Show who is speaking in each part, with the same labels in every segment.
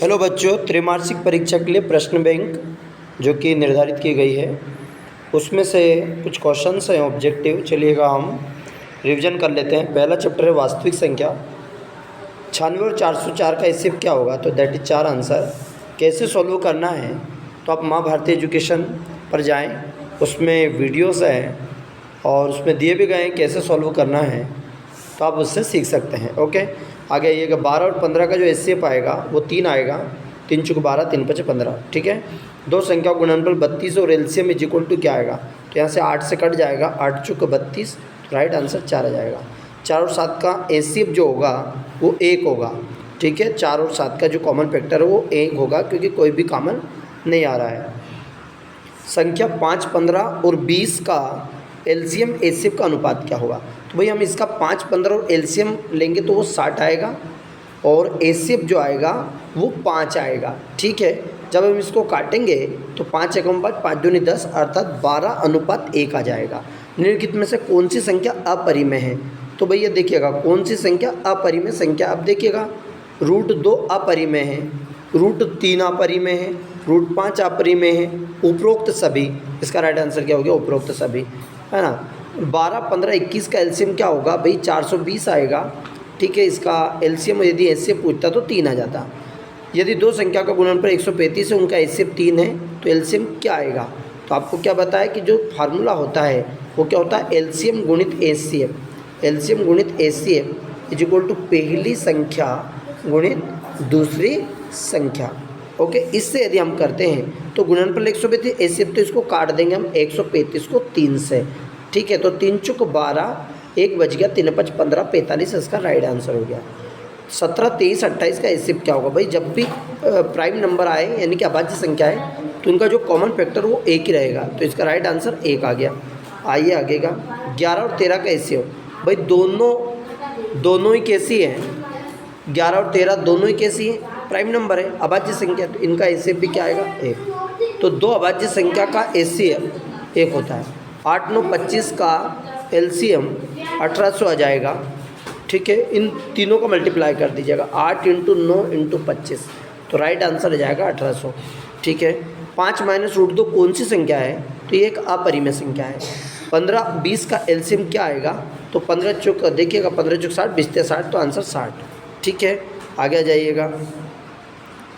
Speaker 1: Hello बच्चों, त्रैमासिक परीक्षा के लिए प्रश्न बैंक जो कि निर्धारित की गई है उसमें से कुछ क्वेश्चंस हैं ऑब्जेक्टिव। चलिएगा हम रिवीजन कर लेते हैं। पहला चैप्टर है वास्तविक संख्या। 96 और 404 का एचसीएफ क्या होगा, तो दैट इज 4 आंसर। कैसे सॉल्व करना है, तो आप माँ भारती एजुकेशन पर जाएं, उसमें वीडियोस हैं और उसमें दिए भी गए हैं कैसे सॉल्व करना है, तो आप उससे सीख सकते हैं। ओके, आगे आइएगा। 12 और 15 का जो एचसीएफ आएगा वो 3 आएगा। 3 चुक 12, 3 5 15। ठीक है। दो संख्या गुणनफल 32 और एलसीएम इज इक्वल टू क्या आएगा, तो यहाँ से 8 से कट जाएगा। 8 चुक 32, राइट आंसर 4 आ जाएगा। 4 और 7 का एचसीएफ जो होगा वो 1 होगा। ठीक है, 4 और 7 का जो कॉमन फैक्टर है वो 1 होगा, क्योंकि कोई भी कॉमन नहीं आ रहा है। संख्या 5, 15 और 20 का एलसीएम एचसीएफ का अनुपात क्या होगा, तो भाई हम इसका 5, 15 और एलसीएम लेंगे तो वो 60 आएगा और एचसीएफ जो आएगा वो 5 आएगा। ठीक है, जब हम इसको काटेंगे तो 5 एकम 5, 5 दूनी 10, अर्थात 12:1 आ जाएगा। निम्नलिखित में से कौन सी संख्या अपरिमेय है, तो भैया देखिएगा कौन सी संख्या अपरिमेय संख्या। अब देखिएगा √2 अपरिमेय है, √3 अपरिमेय है, √5 अपरिमेय है, उपरोक्त सभी। इसका राइट आंसर क्या हो गया, उपरोक्त सभी, है ना। 12, 15, 21 का एलसीएम क्या होगा भाई, 420 आएगा। ठीक है, इसका एलसीएम यदि एचसीएफ पूछता तो 3 आ जाता। यदि दो संख्या का गुणनफल 135 है, उनका एचसीएफ 3 है, तो एलसीएम क्या आएगा, तो आपको क्या बताया कि जो फार्मूला होता है वो क्या होता है, एलसीएम गुणित एचसीएफ। एलसीएम गुणित एचसीएफ इज इक्वल टू पहली संख्या गुणित दूसरी संख्या। ओके, इससे यदि हम करते हैं तो गुणनफल 135, एचसीएफ तो इसको काट देंगे हम 135 को 3 से। ठीक है, तो 3 चुक 12, 1 बच गया, 3 5 15, 45 इसका राइट आंसर हो गया। 17, 23, 28 का एचसीएफ क्या होगा भाई, जब भी प्राइम नंबर आए यानी कि अभाज्य संख्या है तो उनका जो कॉमन फैक्टर वो 1 ही रहेगा, तो इसका राइट आंसर 1 आ गया। आइए आगेगा। 11 और 13 का एचसीएफ, भाई दोनों ही कैसी हैं, 11 और 13 दोनों ही कैसी हैं, प्राइम नंबर है, अभाज्य संख्या, तो इनका एचसीएफ भी क्या आएगा, 1। तो दो अभाज्य संख्या का एचसीएफ 1 होता है। 8, 9, 25 का एलसीएम 1800 आ जाएगा। ठीक है, इन तीनों का मल्टीप्लाई कर दीजिएगा, 8 × 9 × 25, तो राइट आंसर आ जाएगा 1800। ठीक है, 5 - √2 कौन सी संख्या है, तो ये एक अपरिमेय संख्या है। 15, 20 का एलसीएम क्या आएगा, तो 15 चुक देखिएगा, 15 चुक 60, 20 × 60, तो आंसर 60। ठीक है, आगे आ जाइएगा।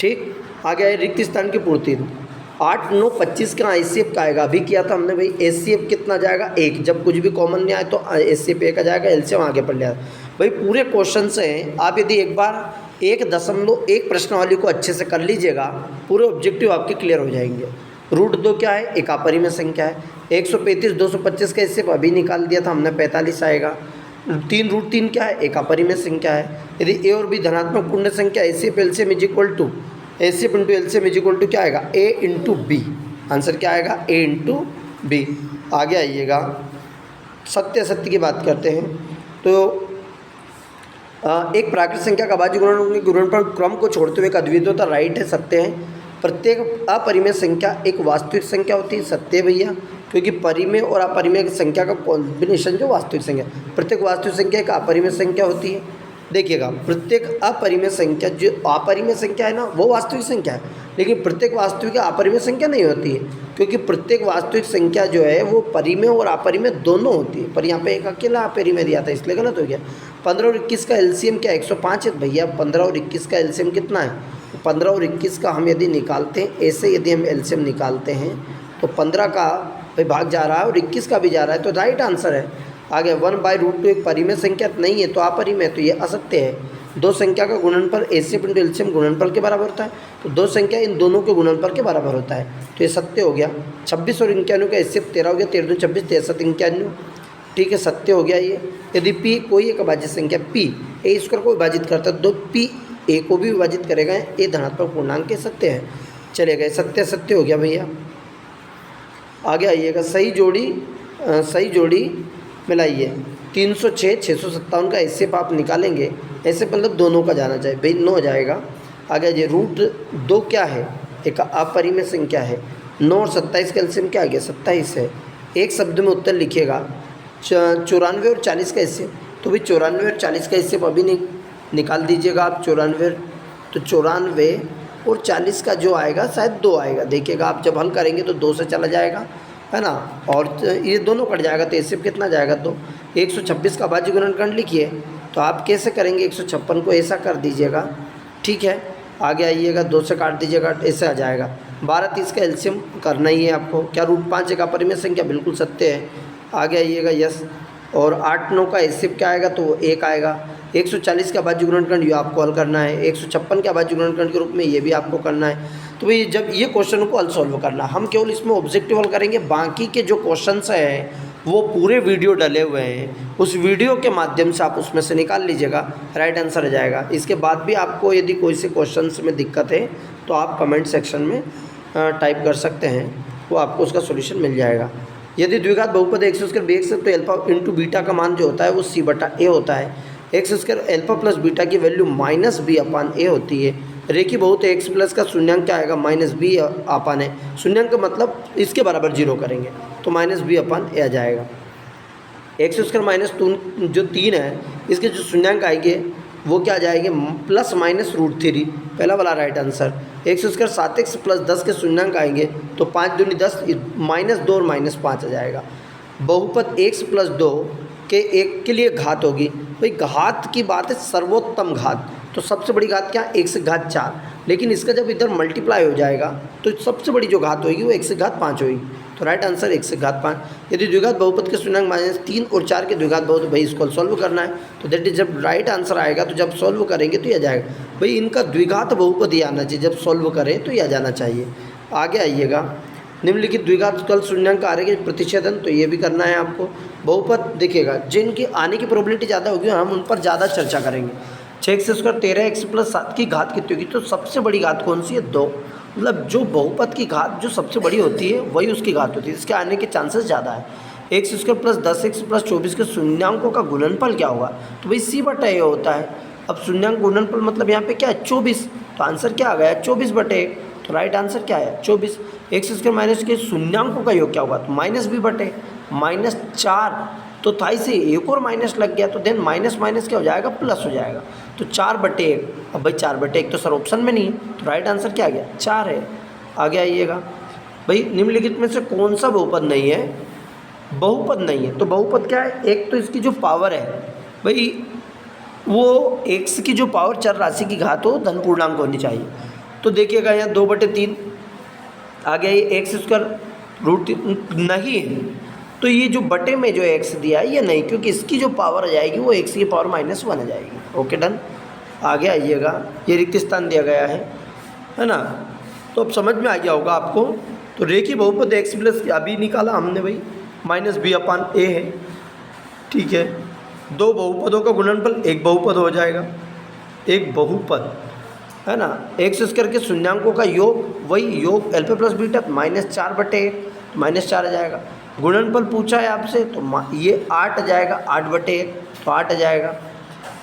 Speaker 1: ठीक, आगे आए रिक्त स्थान की पूर्ति। 8, 9, 25 का एचसीएफ का आएगा, अभी किया था हमने भाई, एचसीएफ कितना जाएगा, 1। जब कुछ भी कॉमन नहीं आए तो एचसीएफ 1 आ जाएगा, एलसीएम आगे पढ़ लिया भाई। पूरे क्वेश्चन से आप यदि एक बार 1.1 प्रश्नावली को अच्छे से कर लीजिएगा, पूरे ऑब्जेक्टिव आपके क्लियर हो जाएंगे। √2 क्या है, एक अपरिमेय संख्या है। 135, 225 का एचसीएफ अभी निकाल दिया था हमने, 45 आएगा। 3 √3 क्या है, एक अपरिमेय संख्या है। यदि ए और बी धनात्मक पूर्ण संख्या, HCF LCM is equal to HCF into LCM is equal to क्या आएगा, ए इंटू बी। आंसर क्या आएगा, ए इंटू बी। आगे आइएगा, सत्य असत्य की बात करते हैं। तो एक प्राकृतिक संख्या का अभाज्य गुणनफल क्रम को छोड़ते हुए एक अद्वितीयता राइट है, सत्य है। प्रत्येक अपरिमेय संख्या एक वास्तविक संख्या होती है, सत्य है भैया, क्योंकि परिमेय और अपरिमेय संख्या का कॉम्बिनेशन जो वास्तविक संख्या, प्रत्येक वास्तविक संख्या एक अपरिमेय संख्या होती है। देखिएगा, प्रत्येक अपरिमेय संख्या, जो अपरिमेय संख्या है ना वो वास्तविक संख्या है, लेकिन प्रत्येक वास्तविक अपरिमेय संख्या नहीं होती है, क्योंकि प्रत्येक वास्तविक संख्या जो है वो परिमेय और अपरिमेय दोनों होती है। पर यहाँ पे एक अकेला अपरिमेय दिया था, इसलिए गलत हो गया। 15 और 21 का एलसीएम क्या, 105 है भैया। 15 और 21 का एलसीएम कितना है, 15 और 21 का हम यदि निकालते हैं, ऐसे यदि हम एलसीएम निकालते हैं तो 15 का भाई भाग जा रहा है और 21 का भी जा रहा है, तो राइट आंसर है। आगे 1/√2 एक परिमेय संख्या नहीं है, तो अपरिमेय, तो ये असत्य है। दो संख्या का गुणनफल एचसीएफ इंटू एलसीएम गुणनफल के बराबर होता है, तो दो संख्या इन दोनों के गुणनफल के बराबर होता है, तो ये सत्य हो गया। 26 और 91 का एचसीएफ 13 हो गया, 13 दूनी 26, 63, 91। ठीक है, सत्य हो गया ये। यदि पी कोई एक अभाज्य संख्या पी ए स्क्वायर को विभाजित करता है, तो पी ए को भी विभाजित करेगा, ये धनात्मक पूर्णांक के सत्य है। चलेगा, सत्य सत्य हो गया भैया। आगे आइएगा, सही जोड़ी मिलाइए। 306, 657 का एचसीएफ आप निकालेंगे, ऐसे मतलब दोनों का जाना चाहिए भाई, 9 जाएगा। आगे ये √2 क्या है, एक अपरिमेय संख्या है। 9 और 27 का एलसीएम क्या आ गया, 27 है। एक शब्द में उत्तर लिखिएगा। 94 और 40 का एचसीएफ, तो भाई 94 और 40 का एचसीएफ अभी निकाल दीजिएगा आप। 94 तो 94 और 40 का जो आएगा शायद 2 आएगा। देखिएगा आप जब हल करेंगे तो 2 से चला जाएगा, है ना, और ये दोनों कट जाएगा तो इससे कितना जाएगा 2। 126 का भाज्य गुणनखंड लिखिए, तो आप कैसे करेंगे 156 को ऐसा कर दीजिएगा, ठीक है। आगे आइएगा 2 से काट दीजिएगा, ऐसे आ जाएगा। 12 30 का एलसीएम करना ही है आपको। क्या √5 एक अपरिमेय संख्या, बिल्कुल सत्य है। आगे आइएगा यस। और 8 9 का एलसीएम क्या आएगा, तो 1 आएगा। 140 का भाज्य गुणनखंड ये आपको हल करना है। 156 का भाज्य गुणनखंड के रूप में ये भी आपको करना है। तो भाई जब ये क्वेश्चन को हल सॉल्व करना, हम केवल इसमें ऑब्जेक्टिव हल करेंगे, बाकी के जो क्वेश्चंस हैं वो पूरे वीडियो डले हुए हैं, उस वीडियो के माध्यम से आप उसमें से निकाल लीजिएगा, राइट आंसर आ जाएगा। इसके बाद भी आपको यदि कोई से क्वेश्चंस में दिक्कत है तो आप कमेंट सेक्शन में टाइप कर सकते हैं, वो आपको उसका सोल्यूशन मिल जाएगा। यदि द्विघात बहुपद x स्क्वायर b x है तो अल्फा इंटू बीटा का मान जो होता है वो c/a होता है। X square alpha plus beta की वैल्यू -b/a होती है। रेखीय बहुत x प्लस का शून्यांक क्या आएगा, -b/a। शून्यांक का मतलब इसके बराबर 0 करेंगे तो -b/a आ जाएगा। एक्स स्क्वायर माइनस जो 3 है इसके जो शून्यांक आएंगे वो क्या आ जाएंगे, ±√3, पहला वाला right answer. X square 7x plus 10 के शून्यांक आएंगे तो 5 दूनी 10, -2 और -5 आ जाएगा। बहुपद x प्लस 2 के 1 के लिए घात होगी। भाई घात की बात है, सर्वोत्तम घात, तो सबसे बड़ी घात क्या, 1 से घात 4, लेकिन इसका जब इधर मल्टीप्लाई हो जाएगा तो सबसे बड़ी जो घात होगी वो 1 से घात 5 होगी। तो राइट आंसर 1 से घात 5। यदि द्विघात बहुपद के शून्यांक -3 और 4 के द्विघात बहुपद, भाई इसको सॉल्व करना है तो दैट इज जब राइट आंसर आएगा तो जब सॉल्व करेंगे तो ये आ जाएगा। भाई इनका द्विघात बहुपद ही आना चाहिए, जब सॉल्व करें तो ये आ जाना चाहिए। आगे आइएगा, निम्नलिखित द्विघात कल शून्यांक आ रहे हैं प्रतिच्छेदन, तो ये भी करना है आपको। बहुपद देखिएगा जिनकी आने की प्रोबेबिलिटी ज़्यादा होगी हम उन पर ज़्यादा चर्चा करेंगे। 6x स्क्वायर 13x प्लस 7 की घात कितनी होगी, तो सबसे बड़ी घात कौन सी है, 2। मतलब जो बहुपद की घात जो सबसे बड़ी होती है वही उसकी घात होती है, इसके आने के चांसेस ज़्यादा है। X square plus 10x plus 24 के शून्यांकों का गुणनफल क्या होगा, तो भाई c/a होता है। अब शून्यांक गुणनफल मतलब यहाँ पे क्या है, 24, तो आंसर क्या आ गया, 24/1, तो राइट आंसर क्या है 24। एक्स स्क्वायर माइनस के शून्यांकों का योग क्या होगा, तो -b/, -4, तो थाई से एक और माइनस लग गया तो देन माइनस माइनस क्या हो जाएगा, प्लस हो जाएगा, तो 4/1। अब भाई 4/1 तो सर ऑप्शन में नहीं है, तो राइट आंसर क्या आ गया, 4 है। आगे आइएगा, भाई निम्नलिखित में से कौन सा बहुपद नहीं है, बहुपद नहीं है, तो बहुपद क्या है, एक तो इसकी जो पावर है भाई वो x की जो पावर चर राशि की घात हो धन पूर्णांक होनी चाहिए। तो देखिएगा यहाँ 2/3 आ गया, ये एक्स स्क्वायर √3 नहीं है, तो ये जो बटे में जो x दिया है ये नहीं, क्योंकि इसकी जो पावर आ जाएगी वो x की पावर -1 आ जाएगी। Okay done. आगे आइएगा, ये रिक्त स्थान दिया गया है ना, तो अब समझ में आ गया होगा आपको। तो रेखीय बहुपद x प्लस अभी निकाला हमने भाई -b/a है, ठीक है। दो बहुपदों का गुणनफल एक बहुपद हो जाएगा, एक बहुपद है ना। एक्स स्क्वायर के शून्यांकों का योग वही योग अल्फा प्लस बीटा -4/1, -4 आ जाएगा। गुणनफल पूछा है आपसे तो ये 8 आ जाएगा, 8/1, तो 8 आ जाएगा।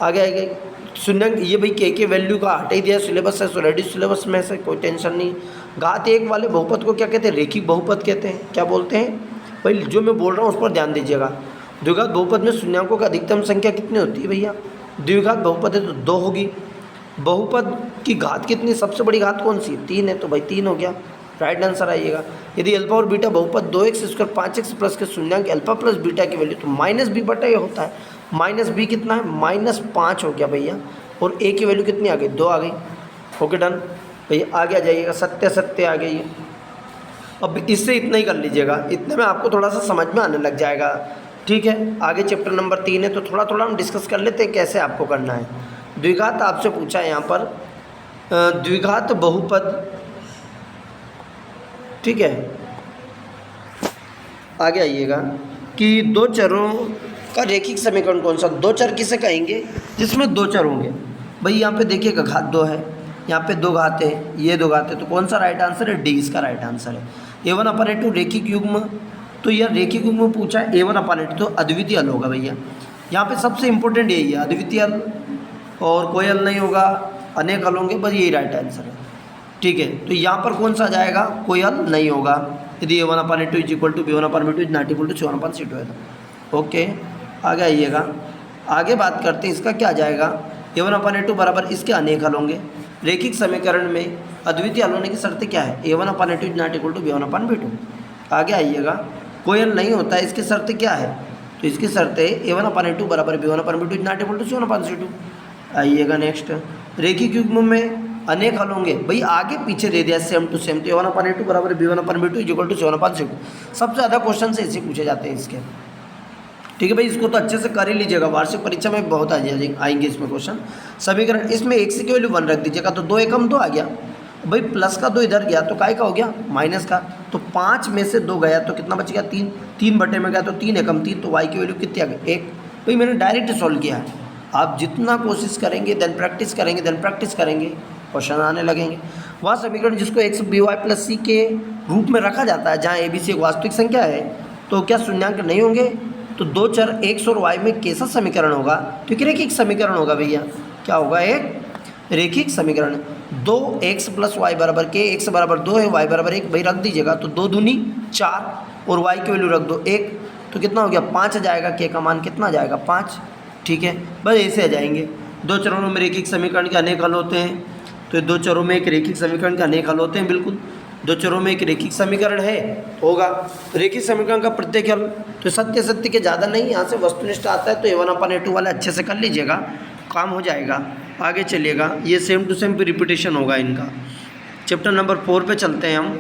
Speaker 1: आगे आएगा शून्यांक, ये भाई के वैल्यू का हटा ही दिया सिलेबस है, ऑलरेडी सिलेबस में से कोई टेंशन नहीं। घात 1 वाले बहुपद को क्या कहते हैं, रेखिक बहुपद कहते हैं। क्या बोलते हैं भाई, जो मैं बोल रहा हूँ उस पर ध्यान दीजिएगा। द्विघात बहुपद में शून्यांकों का अधिकतम संख्या कितनी होती है भैया, द्विघात बहुपद है तो 2 होगी। बहुपद की घात कितनी, सबसे बड़ी घात कौन सी, 3 है, तो भाई 3 हो गया, राइट आंसर आइएगा। यदि अल्फा और बीटा बहुपद 2x स्क्वायर 5x प्लस के शून्यांक अल्फा प्लस बीटा की वैल्यू तो -b/a होता है। -b कितना है, -5 हो गया भैया, और a की वैल्यू कितनी आ गई, 2 आ गई। ओके डन भैया। आगे आ जाइएगा, सत्य आ गई। अब इससे इतना ही कर लीजिएगा, इतने में आपको थोड़ा सा समझ में आने लग जाएगा, ठीक है। आगे चैप्टर नंबर 3 है तो थोड़ा थोड़ा हम डिस्कस कर लेते हैं कैसे आपको करना है। द्विघात आपसे पूछा है यहाँ पर, द्विघात बहुपद, ठीक है। आगे आइएगा कि दो चरों का रेखिक समीकरण कौन सा, दो चर किसे कहेंगे जिसमें 2 चर होंगे। भाई यहाँ पे देखिएगा घात 2 है, यहाँ पे 2 घात है, ये 2 घात है, तो कौन सा राइट आंसर है, डी इसका राइट आंसर है। a1/a2 रेखिक युग्म, तो यह रेखिक युग्म पूछा है a1/a2 तो अद्वितीय हल होगा भैया। यहाँ पे सबसे इंपॉर्टेंट यही है, अद्वितीय हल, और कोई हल नहीं होगा, अनेक हल होंगे, बस यही राइट आंसर है, ठीक है। तो यहाँ पर कौन सा आ जाएगा, कोई हल नहीं होगा यदि a1/a2 = b1/b2 ≠ c2 है तो। ओके आगे आइएगा, आगे बात करते हैं इसका क्या आ जाएगा, a1/a2 बराबर इसके अनेक हल होंगे। रेखिक समीकरण में अद्वितीय हल होने की शर्त क्या है? a1/a2 is not equal to b1/b2। आगे आइएगा, कोई हल नहीं होता है, इसकी शर्त क्या है? तो इसकी शर्त है a1/a2 बराबर b1/b2 is not equal to c1/c2। आइएगा नेक्स्ट, रेखिक युग्म में अनेक हल होंगे। भाई आगे पीछे दे दिया सेम टू सेम, तो a1/a2 बराबर b1/b2 is equal to c1/c2। सबसे ज़्यादा क्वेश्चन से ऐसे पूछे जाते हैं इसके। ठीक है भाई, इसको तो अच्छे से कर ही लीजिएगा, वार्षिक परीक्षा में बहुत आएंगे इसमें क्वेश्चन। समीकरण इसमें x की वैल्यू 1 रख दीजिएगा, तो 2 एकम 2 आ गया। भाई प्लस का 2 इधर गया तो काय का हो गया? माइनस का। तो 5 में से 2 गया तो कितना बच गया? 3। 3 बटे में गया तो 3 एकम 3, तो y की वैल्यू कितनी आ गई? 1। भाई मैंने डायरेक्ट सॉल्व किया है। आप जितना कोशिश करेंगे, देन प्रैक्टिस करेंगे, क्वेश्चन आने लगेंगे। वह समीकरण जिसको x by प्लस c के रूप में रखा जाता है, जहाँ a b c एक वास्तविक संख्या है, तो क्या शून्यांक नहीं होंगे? तो 2 चर x और y में कैसा समीकरण होगा? तो एक रेखिक समीकरण होगा भैया। क्या होगा? एक रेखिक समीकरण। 2x प्लस वाई बराबर के, x बराबर 2 है, y बराबर 1, भाई रख दीजिएगा, तो 2 दूनी 4 और y की वैल्यू रख दो 1, तो कितना हो गया? 5 आ जाएगा। के का मान कितना आ जाएगा? 5। ठीक है, बस ऐसे आ जाएंगे। 2 चरों में रेखिक समीकरण के अनेक हल होते हैं, तो 2 चरों में एक रेखिक समीकरण के अनेक हल होते हैं। बिल्कुल 2 चरों में एक रेखिक समीकरण है, होगा। रेखिक समीकरण का प्रत्येक हल तो सत्य के ज़्यादा नहीं, यहाँ से वस्तुनिष्ठ आता है, तो a1/a2 वाला अच्छे से कर लीजिएगा, काम हो जाएगा। आगे चलिएगा, ये सेम टू सेम रिपीटेशन होगा इनका। चैप्टर नंबर 4 पे चलते हैं हम।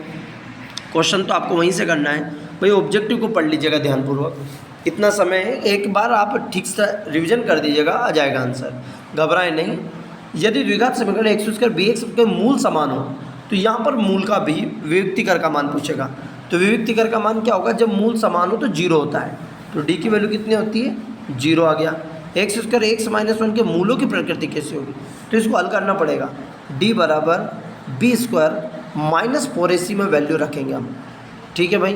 Speaker 1: क्वेश्चन तो आपको वहीं से करना है भाई, ऑब्जेक्टिव को पढ़ लीजिएगा ध्यानपूर्वक, इतना समय है, एक बार आप ठीक से रिविजन कर दीजिएगा, आ जाएगा आंसर, घबराएं नहीं। यदि द्विघात समीकरण x² bx के मूल समान हो, तो यहाँ पर मूल का भी विविक्तिकर का मान पूछेगा। तो विविक्तिकर का मान क्या होगा? जब मूल समान हो तो 0 होता है, तो d की वैल्यू कितनी होती है? 0 आ गया। x² x-1 के मूलों की प्रकृति कैसे होगी? तो इसको हल करना पड़ेगा। d बराबर b² -4ac में वैल्यू रखेंगे हम। ठीक है भाई,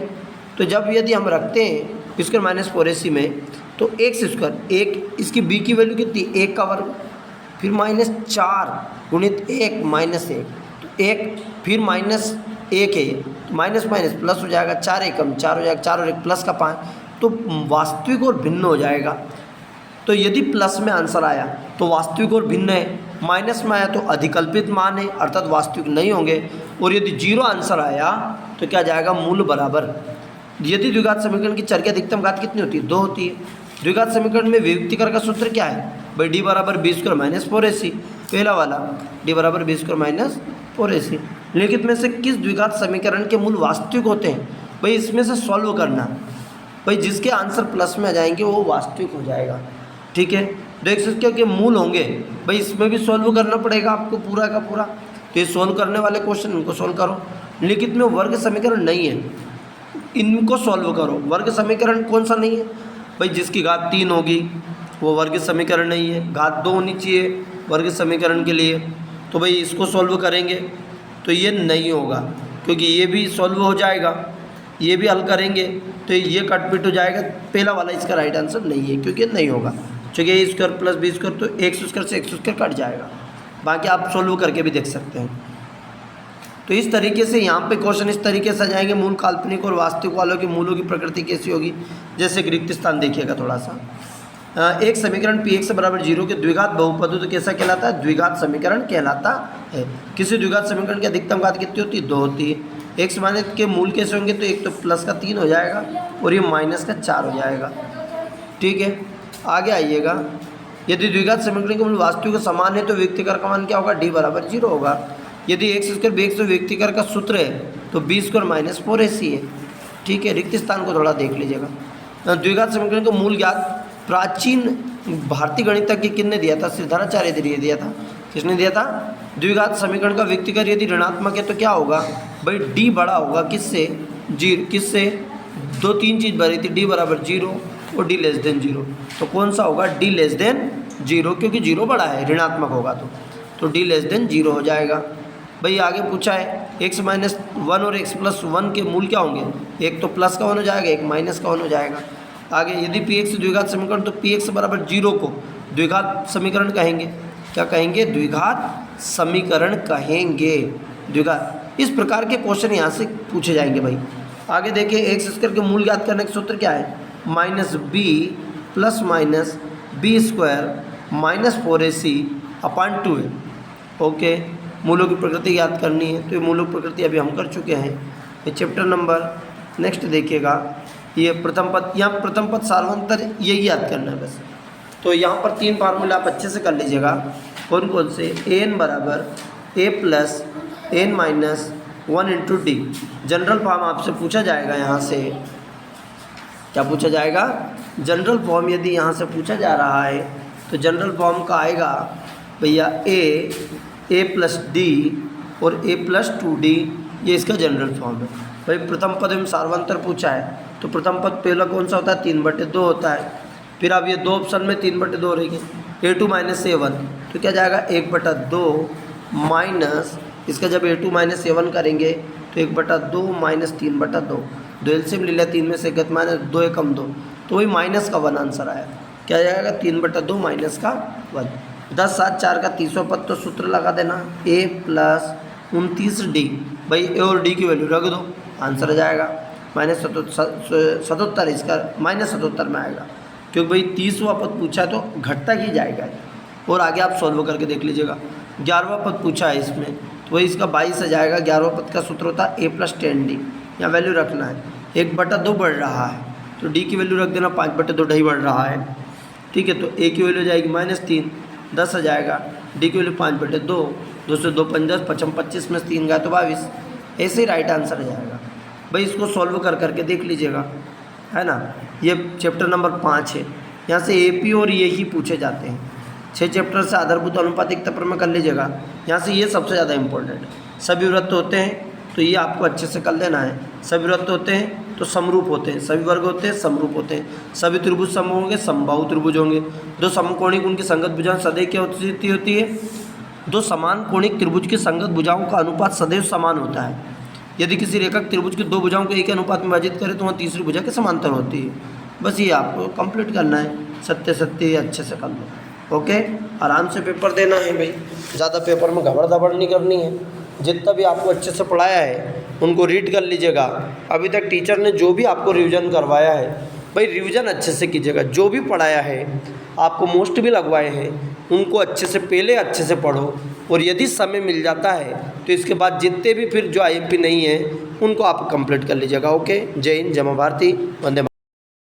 Speaker 1: तो जब यदि हम रखते हैं b² -4ac में, तो x² एक, इसकी b की वैल्यू कितनी? 1 का वर्ग, फिर -4 गुणित 1 -1, तो 1 फिर -1 है, तो माइनस प्लस हो जाएगा, 4 एकम 4 हो जाएगा, 4 और 1 प्लस का 5, तो वास्तविक और भिन्न हो जाएगा। तो यदि प्लस में आंसर आया तो वास्तविक और भिन्न है, माइनस में आया तो अधिकल्पित मान है, अर्थात वास्तविक नहीं होंगे, और यदि 0 आंसर आया तो क्या जाएगा? मूल बराबर। यदि द्विघात समीकरण की चर की अधिकतम घात कितनी होती है? 2 होती है। द्विघात समीकरण में विविक्तिकर का सूत्र क्या है भाई? d बराबर b² -4ac, पहला वाला d बराबर b² -4ac। लिखित में से किस द्विघात समीकरण के मूल वास्तविक होते हैं? भाई इसमें से सॉल्व करना, भाई जिसके आंसर प्लस में आ जाएंगे वो वास्तविक हो जाएगा। ठीक है, तो x² के मूल होंगे, भाई इसमें भी सॉल्व करना पड़ेगा आपको पूरा का पूरा। तो ये सॉल्व करने वाले क्वेश्चन इनको सॉल्व करो। लिखित में वर्ग समीकरण नहीं है, इनको सॉल्व करो। वर्ग समीकरण कौन सा नहीं है? भाई जिसकी घात 3 होगी वो वर्ग समीकरण नहीं है, घात 2 होनी चाहिए वर्ग समीकरण के लिए, तो भाई इसको सॉल्व करेंगे तो ये नहीं होगा, क्योंकि ये भी सॉल्व हो जाएगा, ये भी हल करेंगे तो ये कटपिट हो जाएगा। पहला वाला इसका राइट आंसर नहीं है, क्योंकि नहीं होगा, क्योंकि a² + b², तो x² से x² कट जाएगा। बाकी आप सॉल्व करके भी देख सकते हैं। तो इस तरीके से यहाँ पे क्वेश्चन इस तरीके से जाएंगे, मूल काल्पनिक और वास्तविक वालों के मूलों की प्रकृति कैसी होगी। जैसे एक रिक्त स्थान देखिएगा थोड़ा सा, एक समीकरण px बराबर 0 के द्विघात बहुपद हो तो कैसा कहलाता है? द्विघात समीकरण कहलाता है। किसी द्विघात समीकरण की अधिकतम घात कितनी होती है? 2 होती है। x माइनस के मूल कैसे होंगे? तो एक तो प्लस का 3 हो जाएगा और ये माइनस का 4 हो जाएगा। ठीक है, आगे आइएगा, यदि द्विघात समीकरण के मूल वास्तविक समान है तो विविक्तिकर का मान क्या होगा? d बराबर 0 होगा। यदि x² bx विविक्तिकर का सूत्र है तो b² -4ac है। ठीक है, रिक्त स्थान को थोड़ा देख लीजिएगा। द्विघात समीकरण का मूल ज्ञात प्राचीन भारतीय गणितज्ञ किसने दिया था? सिद्धार्थाचार्य ने दिया था। किसने दिया था? द्विघात समीकरण का विविक्तिकर यदि ऋणात्मक है तो क्या होगा भाई? d बड़ा होगा किससे? किससे? 2-3 चीज़ बड़ी थी, d बराबर 0 और d <0। तो कौन सा होगा? d <0, क्योंकि 0 बड़ा है, ऋणात्मक होगा तो d <0 हो जाएगा। भाई आगे पूछा है x - 1 और x + 1 के मूल क्या होंगे? एक तो प्लस का 1 हो जाएगा, एक माइनस का 1 हो जाएगा। आगे यदि px द्विघात समीकरण तो px बराबर 0 को द्विघात समीकरण कहेंगे। क्या कहेंगे? द्विघात समीकरण कहेंगे। द्विघात, इस प्रकार के क्वेश्चन यहाँ से पूछे जाएंगे भाई। आगे देखिए, x² के मूल ज्ञात करने का सूत्र क्या है? -b ± b² -4ac अपॉन 2 है। ओके, मूलों की प्रकृति याद करनी है, तो ये मूलों की प्रकृति अभी हम कर चुके हैं। ये चैप्टर नंबर नेक्स्ट देखिएगा, ये प्रथम पद, यहाँ प्रथम पद सार्वंतर यही याद करना है बस। तो यहाँ पर 3 फार्मूला आप अच्छे से कर लीजिएगा। कौन कौन से? an बराबर a plus n minus 1 into D. General form आपसे पूछा जाएगा, यहाँ से क्या पूछा जाएगा? जनरल फॉर्म यदि यहाँ से पूछा जा रहा है तो जनरल फॉर्म का आएगा भैया a प्लस डी और a प्लस 2d, ये इसका जनरल फॉर्म है। भाई प्रथम पद में सार्वंतर पूछा है तो प्रथम पद पहला कौन सा होता है? 3/2 होता है। फिर अब ये 2 ऑप्शन में 3/2 रहेगी, a2 माइनस a1, तो क्या जाएगा? 1/2 माइनस इसका जब a2 माइनस a1 करेंगे तो 1/2 माइनस 3/2, 2 एलसीएम ले लिया, 3 में से गत माइनस 2 एकम 2, तो वही माइनस का 1 आंसर आया। क्या जाएगा? 3/2 माइनस का 1। 10 7 4 का 30वां पद, तो सूत्र लगा देना a प्लस 29d। भाई a और d की वैल्यू रख दो, आंसर आ जाएगा -77। इसका -77 में आएगा, क्योंकि भाई 30वां पद पूछा है तो घटता ही जाएगा। और आगे आप सॉल्व करके देख लीजिएगा। 11वां पद पूछा है इसमें, तो वही इसका 22 आ जाएगा। 11वां पद का सूत्र होता है a प्लस 10d। यहाँ वैल्यू रखना है, 1/2 बढ़ रहा है तो d की वैल्यू रख देना, 5/2 ढाई बढ़ रहा है। ठीक है, तो a की वैल्यू जाएगी -3, 10 आ जाएगा। d की वैल्यू 5/2, 2 से 2 5 10, 5 25 में 3 गया तो 22। ऐसे ही राइट आंसर आ जाएगा। भाई इसको सॉल्व कर करके देख लीजिएगा, है ना। ये चैप्टर नंबर 5 है, यहाँ से AP और ये ही पूछे जाते हैं। 6 चैप्टर से आधारभूत अनुपातिकता प्रमेय कर लीजिएगा, यहाँ से ये सबसे ज़्यादा इंपॉर्टेंट है। सभी वृत्त होते हैं तो ये आपको अच्छे से कर लेना है। सभी वृत्त होते हैं तो समरूप होते हैं, सभी वर्ग होते हैं समरूप होते हैं, सभी त्रिभुज सम होंगे समबाहु त्रिभुज होंगे। दो समकोणिक उनकी संगत भुजाएं सदैव क्या होती है? दो समान कोणिक त्रिभुज की संगत भुजाओं का अनुपात सदैव समान होता है। यदि किसी रेखक त्रिभुज की 2 भुजाओं को एक अनुपात में विभाजित करें तो वहाँ तीसरी भुजा के समांतर होती है। बस ये आपको कंप्लीट करना है, सत्य अच्छे से कर लो। ओके, आराम से पेपर देना है भाई, ज़्यादा पेपर में घबड़ दबड़ नहीं करनी है। जितना भी आपको अच्छे से पढ़ाया है उनको रीड कर लीजिएगा। अभी तक टीचर ने जो भी आपको रिवीजन करवाया है भाई, रिवीजन अच्छे से कीजिएगा। जो भी पढ़ाया है, आपको मोस्ट भी लगवाए हैं, उनको अच्छे से पहले अच्छे से पढ़ो। और यदि समय मिल जाता है तो इसके बाद जितने भी फिर जो IMP नहीं है उनको आप कंप्लीट कर लीजिएगा। ओके, जय हिंद, जय मां भारती, वंदे।